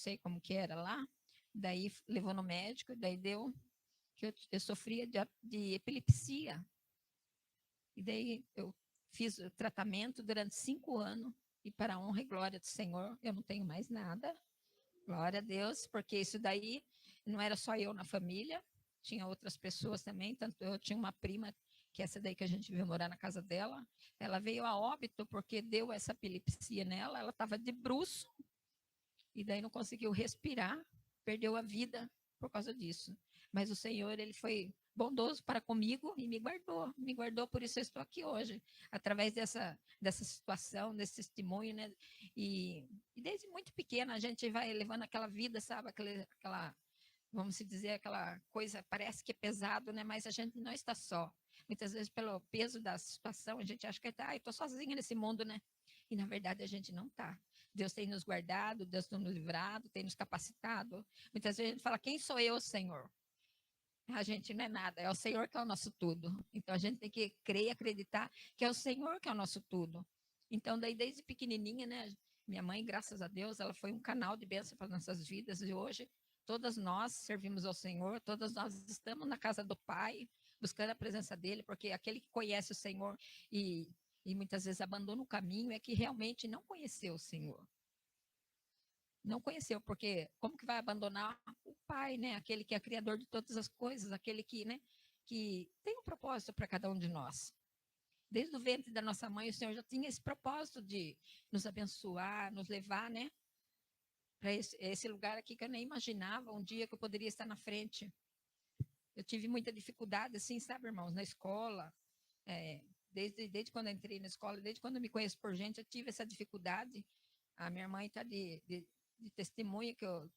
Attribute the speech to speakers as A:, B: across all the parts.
A: sei como que era lá. Daí levou no médico, daí deu que eu sofria de epilepsia. E daí eu fiz o tratamento durante 5 anos, e para a honra e glória do Senhor, eu não tenho mais nada. Glória a Deus, porque isso daí não era só eu na família, tinha outras pessoas também, tanto eu tinha uma prima, que é essa daí que a gente veio morar na casa dela, ela veio a óbito porque deu essa epilepsia nela, ela estava de bruço, e daí não conseguiu respirar, perdeu a vida por causa disso. Mas o Senhor, ele foi bondoso para comigo e me guardou, por isso eu estou aqui hoje, através dessa situação, desse testemunho, né? E desde muito pequena a gente vai levando aquela vida, sabe? Aquela, vamos dizer, aquela coisa, parece que é pesado, né? Mas a gente não está só. Muitas vezes, pelo peso da situação, a gente acha que eu estou sozinha nesse mundo, né? E, na verdade, a gente não está. Deus tem nos guardado, Deus tem nos livrado, tem nos capacitado. Muitas vezes a gente fala, quem sou eu, Senhor? A gente não é nada, é o Senhor que é o nosso tudo. Então, a gente tem que crer e acreditar que é o Senhor que é o nosso tudo. Então, daí, desde pequenininha, né? Minha mãe, graças a Deus, ela foi um canal de bênção para nossas vidas. E hoje, todas nós servimos ao Senhor, todas nós estamos na casa do Pai, buscando a presença dEle, porque aquele que conhece o Senhor e muitas vezes abandona o caminho é que realmente não conheceu o Senhor. Não conheceu, porque como que vai abandonar o Pai, né? Aquele que é criador de todas as coisas, aquele que, né, que tem um propósito para cada um de nós. Desde o ventre da nossa mãe, o Senhor já tinha esse propósito de nos abençoar, nos levar, né, para esse lugar aqui que eu nem imaginava um dia que eu poderia estar na frente. Eu tive muita dificuldade, assim, sabe, irmãos, na escola, desde quando eu entrei na escola, desde quando eu me conheço por gente, eu tive essa dificuldade. A minha mãe está de testemunha que eu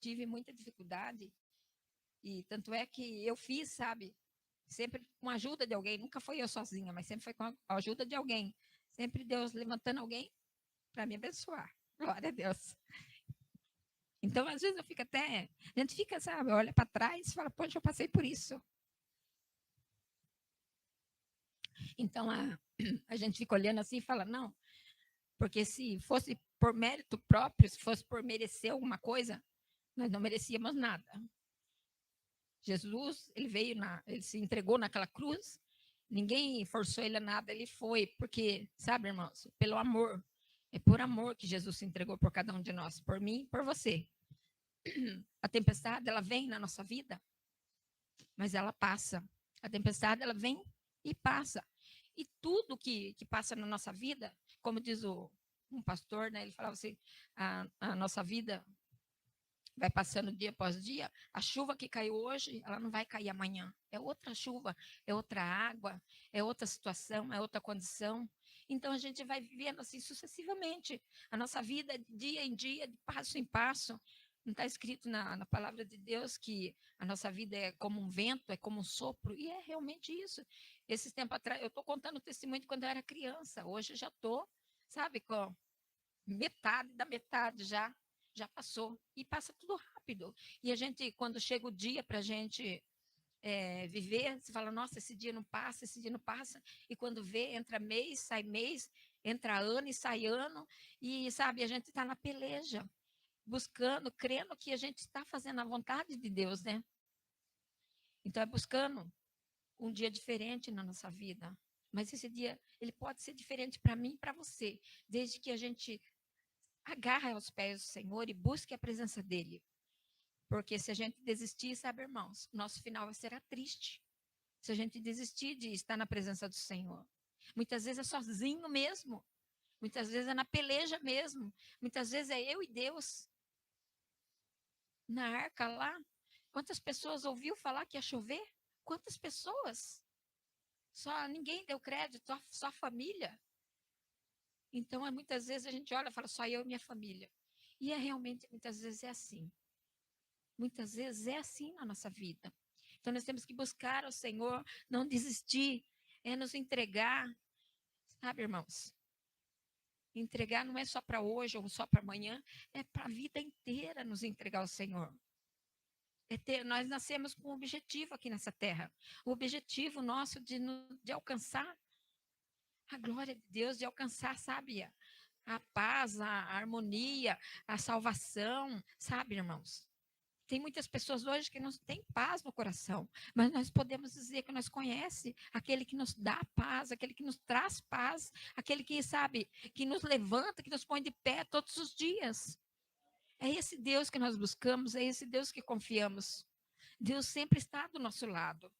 A: tive muita dificuldade, e tanto é que eu fiz, sabe, sempre com a ajuda de alguém, nunca foi eu sozinha, mas sempre foi com a ajuda de alguém, sempre Deus levantando alguém para me abençoar, glória a Deus. Então, às vezes eu fico até, a gente fica, sabe, olha para trás e fala, poxa, eu passei por isso. Então, a gente fica olhando assim e fala, não, porque se fosse por mérito próprio, se fosse por merecer alguma coisa, nós não merecíamos nada. Jesus, ele se entregou naquela cruz, ninguém forçou ele a nada, ele foi, porque, sabe, irmãos, pelo amor, é por amor que Jesus se entregou por cada um de nós, por mim e por você. A tempestade, ela vem na nossa vida, mas ela passa. A tempestade, ela vem e passa. E tudo que passa na nossa vida, como diz um pastor, né, ele falava assim, a nossa vida vai passando dia após dia, a chuva que caiu hoje, ela não vai cair amanhã. É outra chuva, é outra água, é outra situação, é outra condição. Então, a gente vai vivendo assim sucessivamente. A nossa vida, de dia em dia, de passo em passo. Não está escrito na palavra de Deus que a nossa vida é como um vento, é como um sopro, e é realmente isso. Esses tempos atrás, eu estou contando o testemunho de quando eu era criança, hoje eu já estou, sabe, com metade da metade já passou, e passa tudo rápido. E a gente, quando chega o dia para a gente viver, você fala, nossa, esse dia não passa, esse dia não passa, e quando vê, entra mês, entra ano e sai ano, e sabe, a gente está na peleja, buscando, crendo que a gente está fazendo a vontade de Deus, né? Então, é buscando um dia diferente na nossa vida. Mas esse dia, ele pode ser diferente para mim e para você, desde que a gente agarre aos pés do Senhor e busque a presença dEle. Porque se a gente desistir, sabe, irmãos, nosso final será triste. Se a gente desistir de estar na presença do Senhor. Muitas vezes é sozinho mesmo. Muitas vezes é na peleja mesmo. Muitas vezes é eu e Deus. Na arca lá, quantas pessoas ouviu falar que ia chover? Quantas pessoas? Só ninguém deu crédito, só a família. Então, muitas vezes a gente olha e fala, só eu e minha família. E realmente, muitas vezes é assim. Muitas vezes é assim na nossa vida. Então, nós temos que buscar ao Senhor, não desistir, nos entregar, sabe, irmãos? Entregar não é só para hoje ou só para amanhã, é para a vida inteira nos entregar ao Senhor. Nós nascemos com um objetivo aqui nessa terra. O objetivo nosso de alcançar a glória de Deus, de alcançar, sabe, a paz, a harmonia, a salvação, sabe, irmãos? Tem muitas pessoas hoje que não têm paz no coração, mas nós podemos dizer que nós conhecemos aquele que nos dá paz, aquele que nos traz paz, aquele que, sabe, que nos levanta, que nos põe de pé todos os dias. É esse Deus que nós buscamos, é esse Deus que confiamos. Deus sempre está do nosso lado.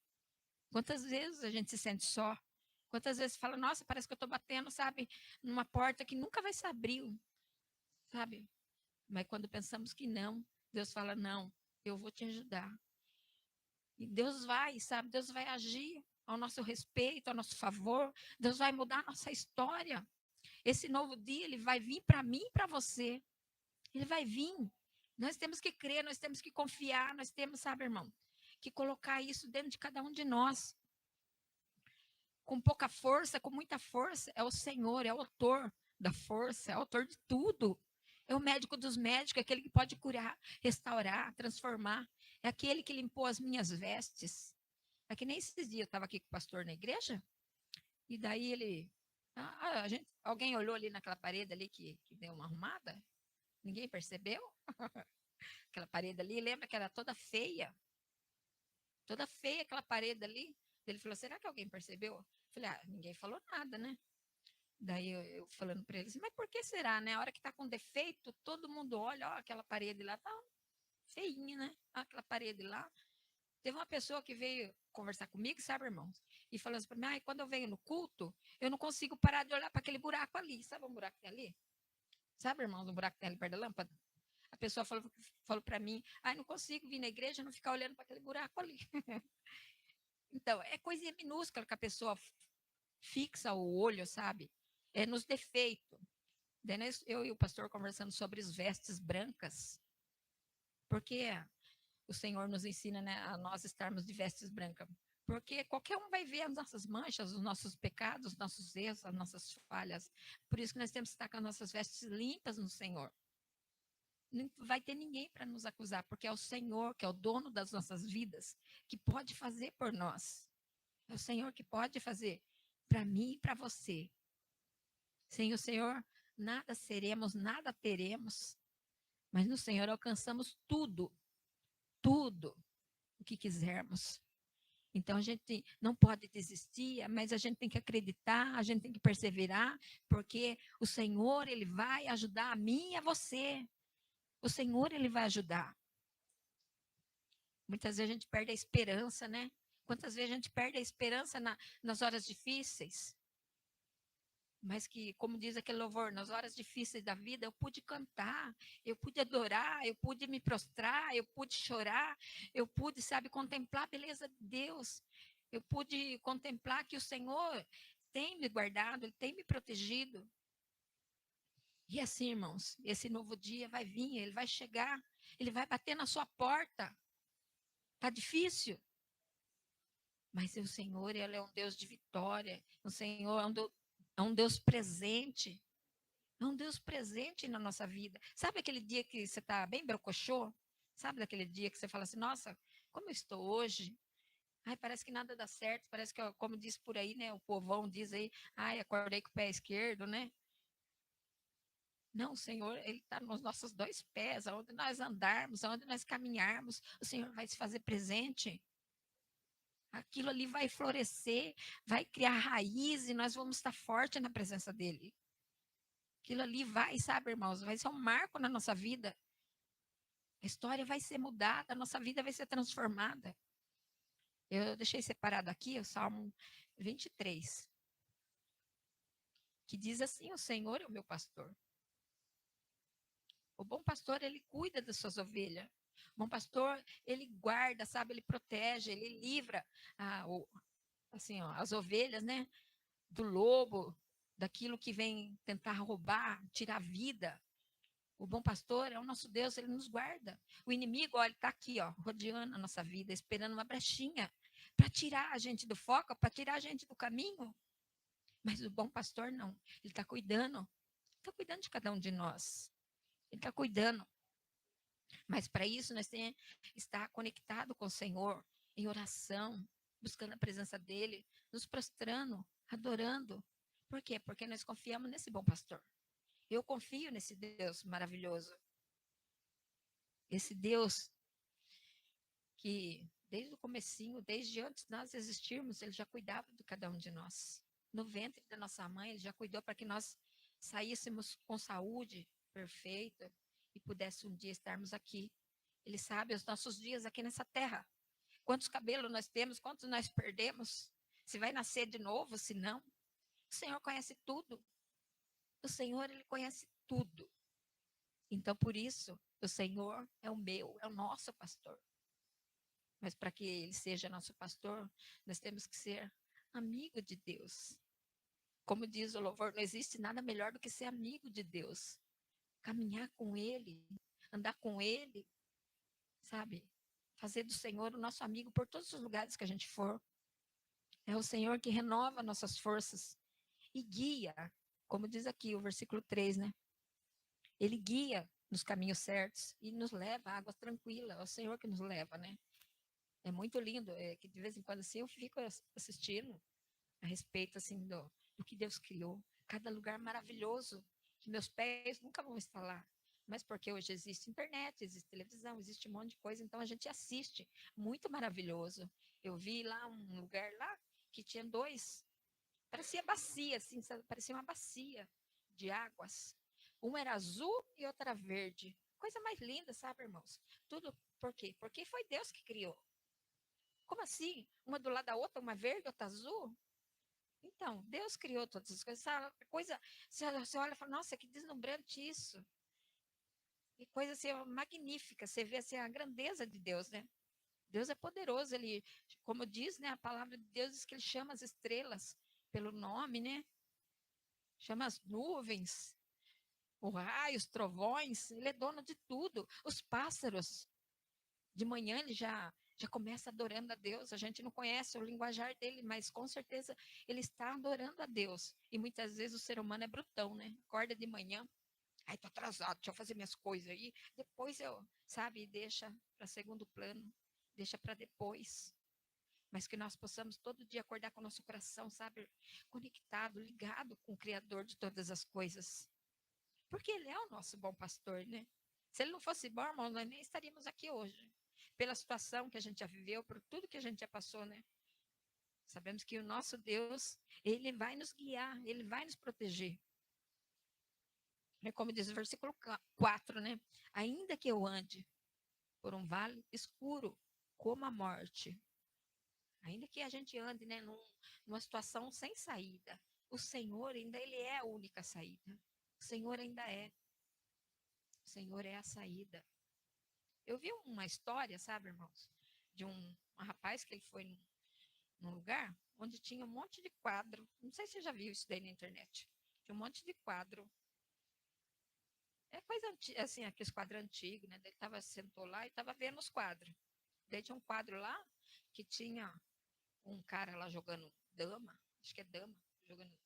A: Quantas vezes a gente se sente só? Quantas vezes fala, nossa, parece que eu estou batendo, sabe, numa porta que nunca vai se abrir, sabe? Mas quando pensamos que não, Deus fala, não, eu vou te ajudar. E Deus vai, sabe, Deus vai agir ao nosso respeito, ao nosso favor. Deus vai mudar a nossa história. Esse novo dia, ele vai vir para mim e para você. Ele vai vir. Nós temos que crer, nós temos que confiar, nós temos, sabe, irmão, que colocar isso dentro de cada um de nós. Com pouca força, com muita força, é o Senhor, é o autor da força, é o autor de tudo. É o médico dos médicos, é aquele que pode curar, restaurar, transformar. É aquele que limpou as minhas vestes. É que nem esses dias eu estava aqui com o pastor na igreja, e daí ele. Alguém olhou ali naquela parede ali que deu uma arrumada? Ninguém percebeu? Aquela parede ali, lembra que era toda feia? Toda feia aquela parede ali. Ele falou: será que alguém percebeu? Eu falei: ninguém falou nada, né? Daí eu falando para eles: mas por que será, né? A hora que tá com defeito, todo mundo olha, ó, aquela parede lá tá feinha, né? Aquela parede lá. Teve uma pessoa que veio conversar comigo, sabe, irmãos? E falou assim para mim: quando eu venho no culto, eu não consigo parar de olhar para aquele buraco ali. Sabe um buraco que tem ali? Sabe, irmãos, um buraco que tem ali perto da lâmpada? A pessoa falou para mim: não consigo vir na igreja e não ficar olhando para aquele buraco ali. Então, é coisinha minúscula que a pessoa fixa o olho, sabe? É nos defeitos. Eu e o pastor conversando sobre as vestes brancas, porque o Senhor nos ensina, né, a nós estarmos de vestes brancas. Porque qualquer um vai ver as nossas manchas, os nossos pecados, os nossos erros, as nossas falhas. Por isso que nós temos que estar com as nossas vestes limpas no Senhor. Não vai ter ninguém para nos acusar, porque é o Senhor, que é o dono das nossas vidas, que pode fazer por nós. É o Senhor que pode fazer para mim e para você. Sem o Senhor, nada seremos, nada teremos. Mas no Senhor alcançamos tudo, tudo o que quisermos. Então a gente não pode desistir, mas a gente tem que acreditar, a gente tem que perseverar, porque o Senhor, ele vai ajudar a mim e a você. O Senhor, ele vai ajudar. Muitas vezes a gente perde a esperança, né? Quantas vezes a gente perde a esperança nas horas difíceis? Mas que, como diz aquele louvor, nas horas difíceis da vida, eu pude cantar, eu pude adorar, eu pude me prostrar, eu pude chorar, eu pude, sabe, contemplar a beleza de Deus. Eu pude contemplar que o Senhor tem me guardado, Ele tem me protegido. E assim, irmãos, esse novo dia vai vir, ele vai chegar, ele vai bater na sua porta. Tá difícil? Mas o Senhor, Ele é um Deus de vitória. O Senhor é um Deus presente. É um Deus presente na nossa vida. Sabe aquele dia que você está bem brocochô? Sabe daquele dia que você fala assim, nossa, como eu estou hoje? Ai, parece que nada dá certo, parece que, como diz por aí, né? O povão diz aí, ai, acordei com o pé esquerdo, né? Não, o Senhor, Ele está nos nossos dois pés, aonde nós andarmos, aonde nós caminharmos, o Senhor vai se fazer presente. Aquilo ali vai florescer, vai criar raiz e nós vamos estar fortes na presença dEle. Aquilo ali vai, sabe, irmãos, vai ser um marco na nossa vida. A história vai ser mudada, a nossa vida vai ser transformada. Eu deixei separado aqui o Salmo 23, que diz assim: o Senhor é o meu pastor. O bom pastor, ele cuida das suas ovelhas. O bom pastor, ele guarda, sabe, ele protege, ele livra assim, as ovelhas, né, do lobo, daquilo que vem tentar roubar, tirar a vida. O bom pastor é o nosso Deus, ele nos guarda. O inimigo, olha, ele está aqui, ó, rodeando a nossa vida, esperando uma brechinha para tirar a gente do foco, para tirar a gente do caminho. Mas o bom pastor não, ele está cuidando de cada um de nós. Ele está cuidando. Mas para isso nós temos que estar conectado com o Senhor, em oração, buscando a presença dEle, nos prostrando, adorando. Por quê? Porque nós confiamos nesse bom pastor. Eu confio nesse Deus maravilhoso. Esse Deus que, desde o comecinho, desde antes de nós existirmos, ele já cuidava de cada um de nós. No ventre da nossa mãe, ele já cuidou para que nós saíssemos com saúde perfeita e pudéssemos um dia estarmos aqui. Ele sabe os nossos dias aqui nessa terra. Quantos cabelos nós temos, quantos nós perdemos, se vai nascer de novo, se não. O Senhor conhece tudo. O Senhor, ele conhece tudo. Então, por isso, o Senhor é o meu, é o nosso pastor. Mas para que ele seja nosso pastor, nós temos que ser amigo de Deus. Como diz o louvor, não existe nada melhor do que ser amigo de Deus. Caminhar com ele, andar com ele, sabe? Fazer do Senhor o nosso amigo por todos os lugares que a gente for. É o Senhor que renova nossas forças e guia, como diz aqui o versículo 3, né? Ele guia nos caminhos certos e nos leva a águas tranquilas. É o Senhor que nos leva, né? É muito lindo, que de vez em quando assim eu fico assistindo a respeito assim do que Deus criou. Cada lugar maravilhoso que meus pés nunca vão estar lá. Mas porque hoje existe internet, existe televisão, existe um monte de coisa, então a gente assiste. Muito maravilhoso. Eu vi lá um lugar lá que tinha dois, parecia bacia, assim, sabe? Parecia uma bacia de águas. Uma era azul e outra era verde. Coisa mais linda, sabe, irmãos? Tudo por quê? Porque foi Deus que criou. Como assim? Uma do lado da outra, uma verde, outra azul? Então, Deus criou todas as coisas. Essa coisa, você olha e fala, nossa, que deslumbrante isso. Que coisa assim, magnífica. Você vê assim, a grandeza de Deus, né? Deus é poderoso. Ele, como diz, né, a palavra de Deus diz que ele chama as estrelas pelo nome, né? Chama as nuvens, os raios, trovões. Ele é dono de tudo. Os pássaros. De manhã ele já começa adorando a Deus. A gente não conhece o linguajar dele, mas com certeza ele está adorando a Deus. E muitas vezes o ser humano é brutão, né? Acorda de manhã, ai, tô atrasado, deixa eu fazer minhas coisas aí. Depois eu, sabe, deixa para segundo plano, deixa para depois. Mas que nós possamos todo dia acordar com o nosso coração, sabe, conectado, ligado com o Criador de todas as coisas. Porque ele é o nosso bom pastor, né? Se ele não fosse bom, irmão, nós nem estaríamos aqui hoje. Pela situação que a gente já viveu, por tudo que a gente já passou, né? Sabemos que o nosso Deus, ele vai nos guiar, ele vai nos proteger. É como diz o versículo 4, né? Ainda que eu ande por um vale escuro, como a morte, ainda que a gente ande, né, numa situação sem saída, o Senhor ainda ele é a única saída. O Senhor ainda é. O Senhor é a saída. Eu vi uma história, sabe, irmãos, de um rapaz que ele foi num lugar onde tinha um monte de quadro. Não sei se você já viu isso daí na internet. Tinha um monte de quadro. É coisa antiga, assim, aqueles quadros antigos, né? Ele tava, sentou lá e estava vendo os quadros. Daí tinha um quadro lá que tinha um cara lá jogando dama, acho que é dama, jogando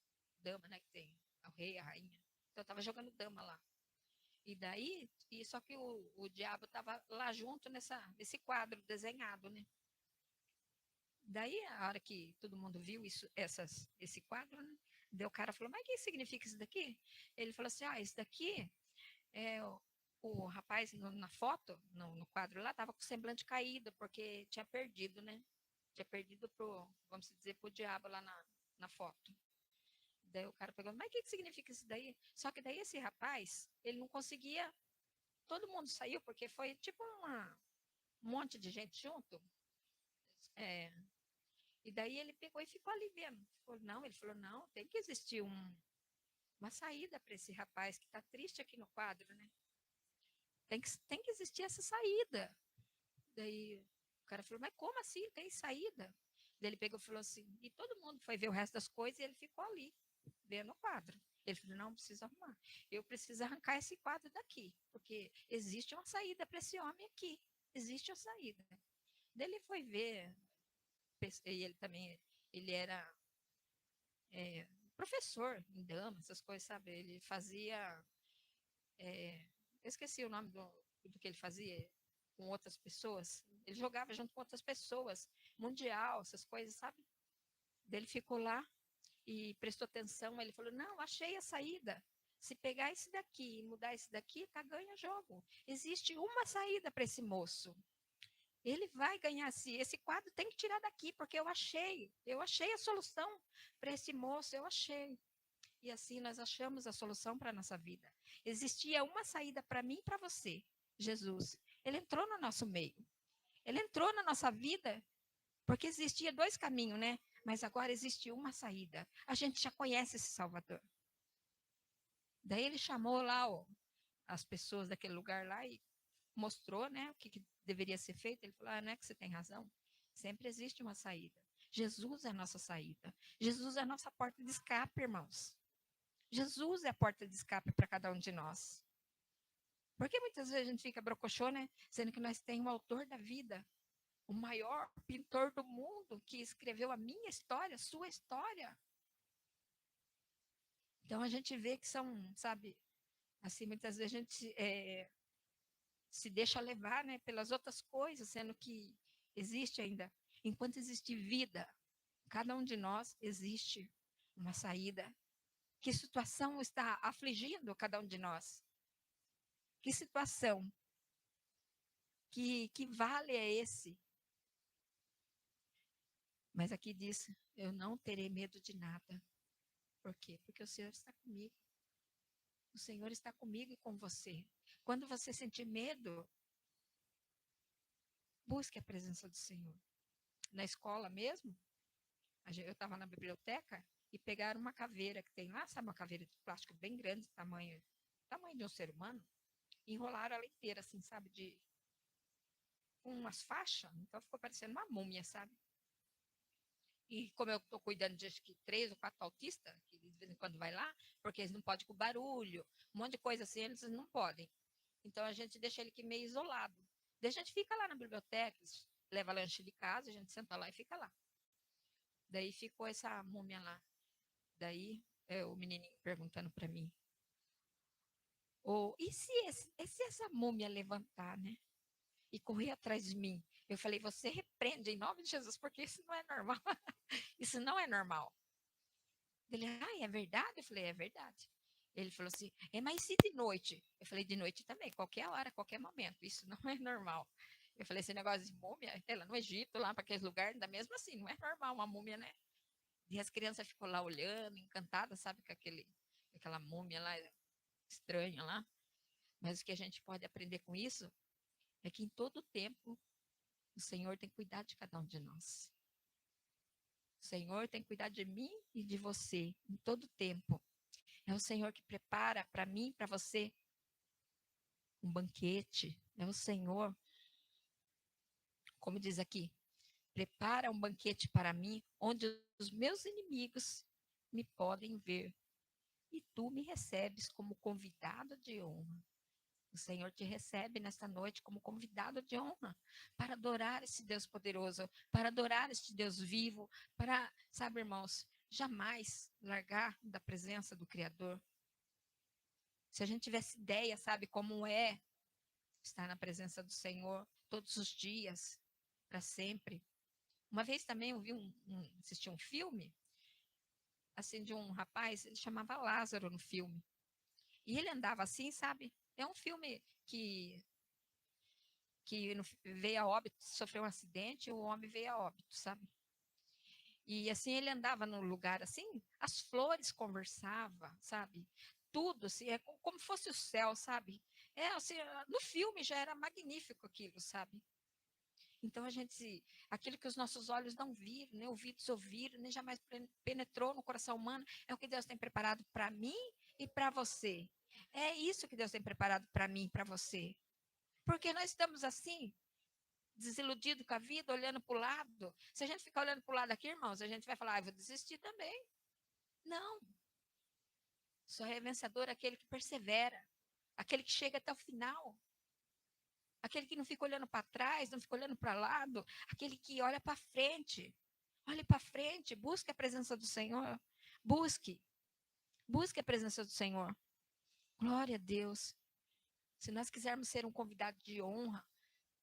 A: dama, né? Que tem o rei, a rainha. Então estava jogando dama lá. E daí, só que o diabo estava lá junto nesse quadro desenhado, né? Daí, a hora que todo mundo viu esse quadro, né? Daí o cara falou, mas o que significa isso daqui? Ele falou assim, isso daqui é o rapaz na foto, no quadro lá, estava com o semblante caído, porque tinha perdido, né? Tinha perdido vamos dizer, pro diabo lá na foto. Daí o cara pegou, mas o que significa isso daí? Só que daí esse rapaz, ele não conseguia, todo mundo saiu, porque foi tipo um monte de gente junto. É, e daí ele pegou e ficou ali vendo. Ele falou, não, tem que existir uma saída para esse rapaz que está triste aqui no quadro, né? Tem que existir essa saída. Daí o cara falou, mas como assim? Tem saída? Daí ele pegou e falou assim, e todo mundo foi ver o resto das coisas e ele ficou ali, vendo o quadro. Ele falou, não, preciso arrumar. Eu preciso arrancar esse quadro daqui, porque existe uma saída para esse homem aqui. Existe uma saída. Daí ele foi ver, e ele também, ele era professor em dama, essas coisas, sabe? Ele fazia, eu esqueci o nome do que ele fazia com outras pessoas. Ele jogava junto com outras pessoas, mundial, essas coisas, sabe? Daí ele ficou lá e prestou atenção. Ele falou: não, achei a saída. Se pegar esse daqui e mudar esse daqui, tá ganha jogo. Existe uma saída para esse moço. Ele vai ganhar esse quadro tem que tirar daqui, porque eu achei a solução para esse moço, eu achei. E assim nós achamos a solução para a nossa vida. Existia uma saída para mim e para você, Jesus. Ele entrou no nosso meio. Ele entrou na nossa vida, porque existia dois caminhos, né? Mas agora existe uma saída. A gente já conhece esse Salvador. Daí ele chamou lá as pessoas daquele lugar lá e mostrou, né, o que deveria ser feito. Ele falou, não é que você tem razão? Sempre existe uma saída. Jesus é a nossa saída. Jesus é a nossa porta de escape, irmãos. Jesus é a porta de escape para cada um de nós. Porque muitas vezes a gente fica brocochô, né? Sendo que nós temos o autor da vida, o maior pintor do mundo, que escreveu a minha história, a sua história. Então a gente vê que são, sabe, assim, muitas vezes a gente se deixa levar, né, pelas outras coisas, sendo que existe ainda, enquanto existe vida, cada um de nós existe uma saída. Que situação está afligindo cada um de nós? Que situação? Que vale é esse? Mas aqui diz: eu não terei medo de nada. Por quê? Porque o Senhor está comigo. O Senhor está comigo e com você. Quando você sentir medo, busque a presença do Senhor. Na escola mesmo, eu estava na biblioteca e pegaram uma caveira que tem lá, sabe, uma caveira de plástico bem grande, tamanho de um ser humano, e enrolaram ela inteira, assim, sabe, com umas faixas, então ficou parecendo uma múmia, sabe? E como eu estou cuidando de acho que 3 ou 4 autistas, que de vez em quando vai lá, porque eles não podem com barulho, um monte de coisa assim, eles não podem. Então a gente deixa ele aqui meio isolado. Daí a gente fica lá na biblioteca, leva lanche de casa, a gente senta lá e fica lá. Daí ficou essa múmia lá. Daí o menininho perguntando para mim, e se essa múmia levantar, né? E correr atrás de mim? Eu falei, você repreende em nome de Jesus, porque isso não é normal. Isso não é normal. Ele, é verdade? Eu falei, é verdade. Ele falou assim, mas se de noite? Eu falei, de noite também, qualquer hora, qualquer momento. Isso não é normal. Eu falei, esse negócio de múmia, lá no Egito, lá para aqueles lugares, ainda mesmo assim, não é normal uma múmia, né? E as crianças ficam lá olhando, encantadas, sabe, com aquela múmia lá estranha lá. Mas o que a gente pode aprender com isso é que em todo tempo o Senhor tem cuidado de cada um de nós. O Senhor tem cuidado de mim e de você em todo tempo. É o Senhor que prepara para mim, para você, um banquete. É o Senhor, como diz aqui, prepara um banquete para mim, onde os meus inimigos me podem ver. E tu me recebes como convidado de honra. O Senhor te recebe nesta noite como convidado de honra para adorar esse Deus poderoso, para adorar este Deus vivo, para, sabe, irmãos, jamais largar da presença do Criador. Se a gente tivesse ideia, sabe, como é estar na presença do Senhor todos os dias, para sempre. Uma vez também eu assisti um filme, assim, de um rapaz, ele chamava Lázaro no filme. E ele andava assim, sabe? É um filme que veio a óbito, sofreu um acidente, o homem veio a óbito, sabe? E assim ele andava no lugar assim, as flores conversavam, sabe? Tudo assim, é como fosse o céu, sabe? Assim, no filme já era magnífico aquilo, sabe? Então aquilo que os nossos olhos não viram, nem ouvidos ouviram, nem jamais penetrou no coração humano, é o que Deus tem preparado para mim e para você. É isso que Deus tem preparado para mim e para você. Porque nós estamos assim, desiludido com a vida, olhando para o lado. Se a gente ficar olhando para o lado aqui, irmãos, a gente vai falar, vou desistir também. Não. Só é vencedor aquele que persevera, aquele que chega até o final, aquele que não fica olhando para trás, não fica olhando para o lado, aquele que olha para frente. Olhe para frente, busque a presença do Senhor. Busque a presença do Senhor. Glória a Deus. Se nós quisermos ser um convidado de honra,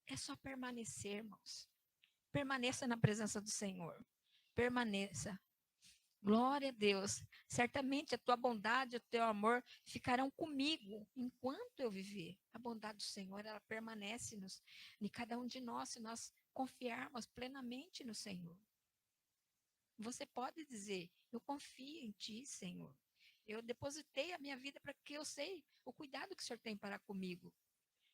A: é só permanecer, irmãos. Permaneça na presença do Senhor. Permaneça. Glória a Deus. Certamente a tua bondade e o teu amor ficarão comigo enquanto eu viver. A bondade do Senhor, ela permanece em cada um de nós, se nós confiarmos plenamente no Senhor. Você pode dizer: eu confio em ti, Senhor. Eu depositei a minha vida para que eu sei o cuidado que o Senhor tem para comigo.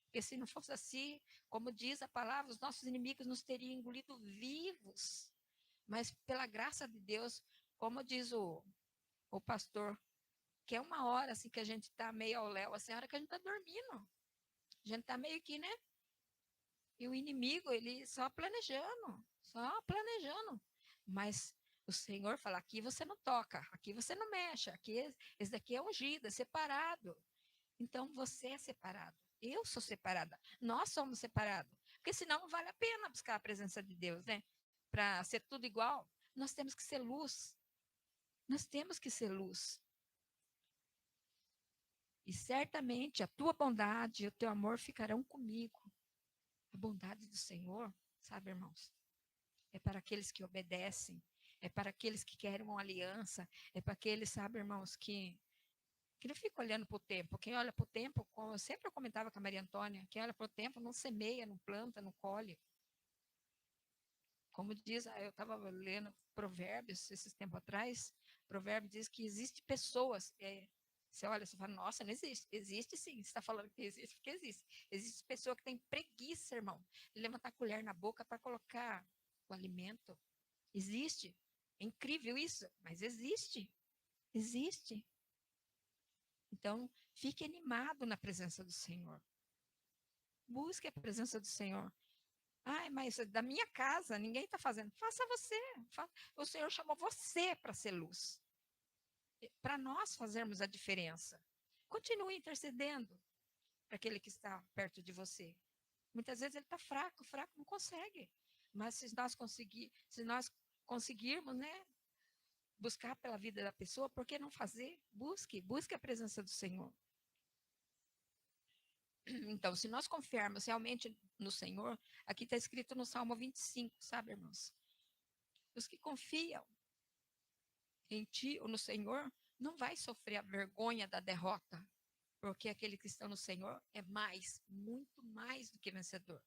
A: Porque se não fosse assim, como diz a palavra, os nossos inimigos nos teriam engolido vivos. Mas pela graça de Deus, como diz o pastor, que é uma hora assim que a gente está meio ao léu, assim, a hora que a gente está dormindo. A gente está meio que, né? E o inimigo, ele só planejando, só planejando. Mas o Senhor fala: aqui você não toca, aqui você não mexe, aqui esse daqui é ungido, é separado. Então você é separado. Eu sou separada. Nós somos separados. Porque senão não vale a pena buscar a presença de Deus, né? Para ser tudo igual, nós temos que ser luz. Nós temos que ser luz. E certamente a tua bondade e o teu amor ficarão comigo. A bondade do Senhor, sabe, irmãos? É para aqueles que obedecem, é para aqueles que querem uma aliança, é para aqueles, sabe, irmãos, que não fica olhando para o tempo. Quem olha para o tempo, como eu sempre comentava com a Maria Antônia, quem olha para o tempo não semeia, não planta, não colhe. Como diz, eu estava lendo Provérbios esses tempos atrás, Provérbio diz que existe pessoas, você olha, você fala: nossa, não existe. Existe sim, você está falando que existe, porque existe. Existe pessoa que tem preguiça, irmão, de levantar a colher na boca para colocar o alimento. Existe. É incrível isso, mas existe. Existe. Então, fique animado na presença do Senhor. Busque a presença do Senhor. Ai, mas da minha casa ninguém está fazendo. Faça você. O Senhor chamou você para ser luz. Para nós fazermos a diferença. Continue intercedendo para aquele que está perto de você. Muitas vezes ele está fraco, fraco não consegue. Mas se nós conseguirmos, né, buscar pela vida da pessoa, por que não fazer? Busque a presença do Senhor. Então, se nós confiarmos realmente no Senhor, aqui está escrito no Salmo 25, sabe, irmãos? Os que confiam em ti ou no Senhor não vai sofrer a vergonha da derrota, porque aquele que está no Senhor é mais, muito mais do que vencedor.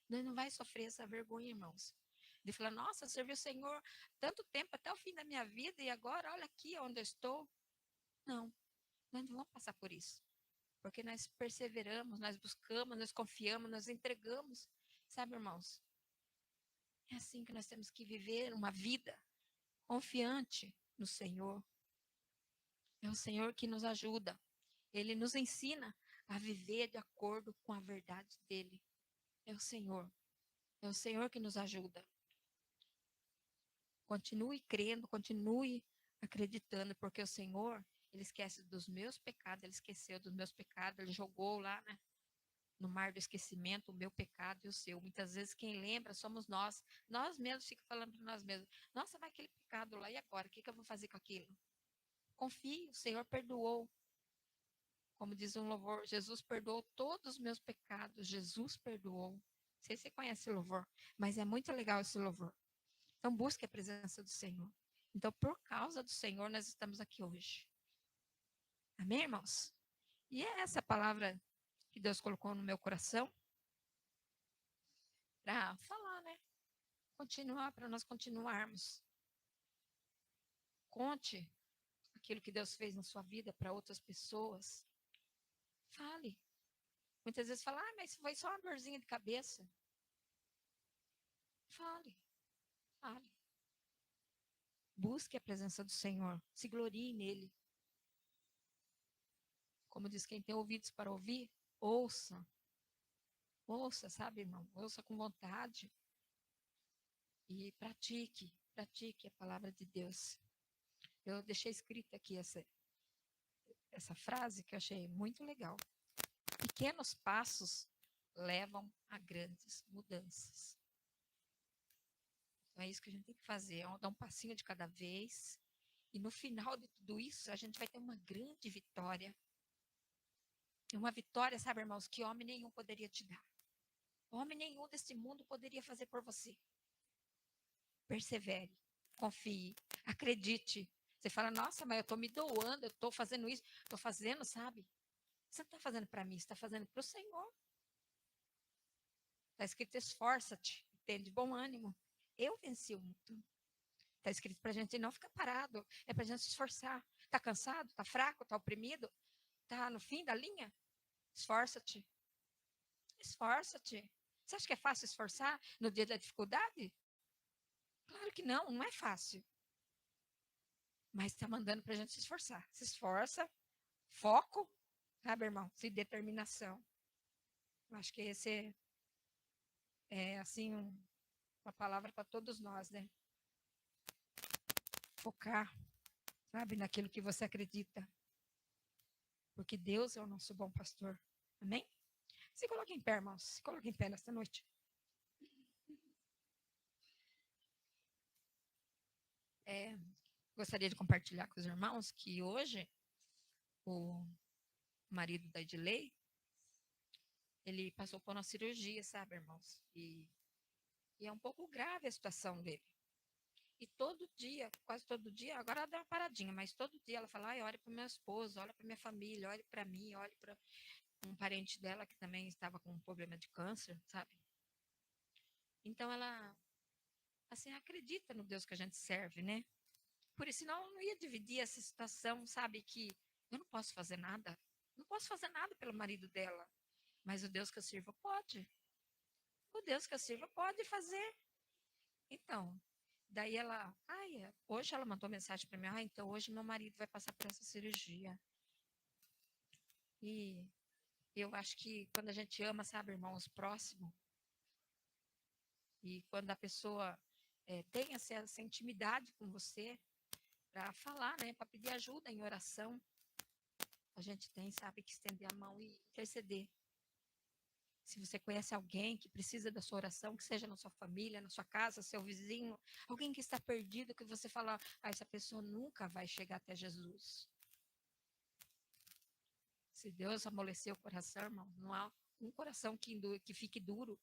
A: Nós não vai sofrer essa vergonha, irmãos. De falar: nossa, servi o Senhor tanto tempo até o fim da minha vida e agora olha aqui onde eu estou. Não, nós não vamos passar por isso. Porque nós perseveramos, nós buscamos, nós confiamos, nós entregamos. Sabe, irmãos? É assim que nós temos que viver uma vida confiante no Senhor. É o Senhor que nos ajuda. Ele nos ensina a viver de acordo com a verdade dele. É o Senhor. É o Senhor que nos ajuda. Continue crendo, continue acreditando, porque o Senhor, ele esquece dos meus pecados, ele esqueceu dos meus pecados, ele jogou lá, né, no mar do esquecimento o meu pecado e o seu. Muitas vezes quem lembra somos nós. Nós mesmos ficamos falando para nós mesmos: nossa, vai aquele pecado lá, e agora? O que eu vou fazer com aquilo? Confie, o Senhor perdoou. Como diz um louvor: Jesus perdoou todos os meus pecados. Jesus perdoou. Não sei se você conhece esse louvor, mas é muito legal esse louvor. Então, busque a presença do Senhor. Então, por causa do Senhor, nós estamos aqui hoje. Amém, irmãos? E é essa palavra que Deus colocou no meu coração para falar, né? Continuar, para nós continuarmos. Conte aquilo que Deus fez na sua vida para outras pessoas. Fale. Muitas vezes fala: mas foi só uma dorzinha de cabeça. Fale. Fale. Busque a presença do Senhor. Se glorie nele. Como diz: quem tem ouvidos para ouvir, ouça. Ouça, sabe, irmão? Ouça com vontade. E pratique a palavra de Deus. Eu deixei escrita aqui essa frase que eu achei muito legal. Pequenos passos levam a grandes mudanças. Então é isso que a gente tem que fazer, é dar um passinho de cada vez. E no final de tudo isso, a gente vai ter uma grande vitória. Uma vitória, sabe, irmãos, que homem nenhum poderia te dar. Homem nenhum desse mundo poderia fazer por você. Persevere, confie, Acredite. Você fala, nossa, mas eu estou me doando, eu estou fazendo isso, estou fazendo, sabe? Você não está fazendo para mim, você está fazendo para o Senhor. Está escrito, esforça-te, tenha de bom ânimo. Eu venci o mundo. Está escrito para a gente não ficar parado, é para a gente se esforçar. Está cansado, está fraco, está oprimido, está no fim da linha? Esforça-te. Esforça-te. Você acha que é fácil esforçar no dia da dificuldade? Claro que não, não é fácil. Mas está mandando para a gente se esforçar. Se esforça, foco, sabe, irmão? E determinação. Eu acho que esse é assim, uma palavra para todos nós, né? Focar, sabe, naquilo que você acredita. Porque Deus é o nosso bom pastor. Amém? Se coloque em pé, irmãos. Se coloque em pé nesta noite. Gostaria de compartilhar com os irmãos que hoje o marido da Edilei, ele passou por uma cirurgia, sabe, irmãos? E é um pouco grave a situação dele. E todo dia, quase todo dia, agora ela deu uma paradinha, mas todo dia ela fala, ai, olha para o meu esposo, olha para minha família, olha para mim, olha para um parente dela que também estava com um problema de câncer, sabe? Então ela, assim, acredita no Deus que a gente serve, né? Por isso, senão eu não ia dividir essa situação, sabe? Que eu não posso fazer nada. Não posso fazer nada pelo marido dela. Mas o Deus que eu sirvo pode. O Deus que eu sirvo pode fazer. Então, daí ela, ai, hoje ela mandou mensagem para mim, ah, então hoje meu marido vai passar por essa cirurgia. E eu acho que quando a gente ama, sabe, irmãos, próximo, e quando a pessoa tem essa intimidade com você, para falar, né, para pedir ajuda em oração, a gente tem, sabe, que estender a mão e interceder. Se você conhece alguém que precisa da sua oração, que seja na sua família, na sua casa, seu vizinho, alguém que está perdido, que você fala, ah, essa pessoa nunca vai chegar até Jesus. Se Deus amolecer o coração, irmão, não há um coração que fique duro.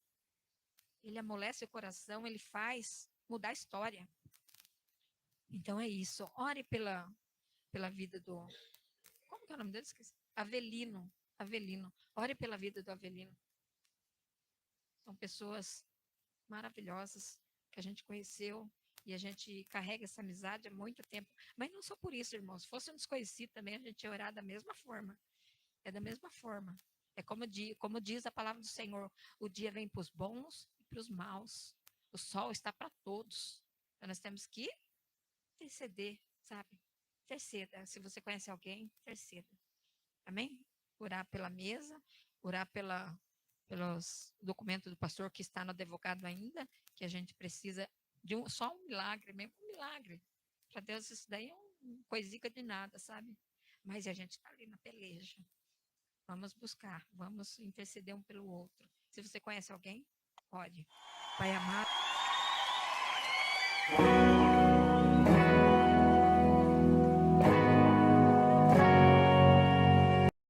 A: Ele amolece o coração, ele faz mudar a história. Então é isso. Ore pela vida do. Como que é o nome dele? Esqueci. Avelino. Avelino. Ore pela vida do Avelino. São pessoas maravilhosas que a gente conheceu e a gente carrega essa amizade há muito tempo. Mas não só por isso, irmãos. Se fosse um desconhecido também, a gente ia orar da mesma forma. É da mesma forma. É como diz a palavra do Senhor: o dia vem para os bons e para os maus. O sol está para todos. Então nós temos que interceder, sabe? Interceda. Se você conhece alguém, interceda. Amém? Orar pela mesa, orar pelos documentos do pastor que está no advogado ainda, que a gente precisa de só um milagre, mesmo um milagre. Para Deus isso daí é uma coisica de nada, sabe? Mas a gente está ali na peleja. Vamos buscar, vamos interceder um pelo outro. Se você conhece alguém, pode. Pai amado.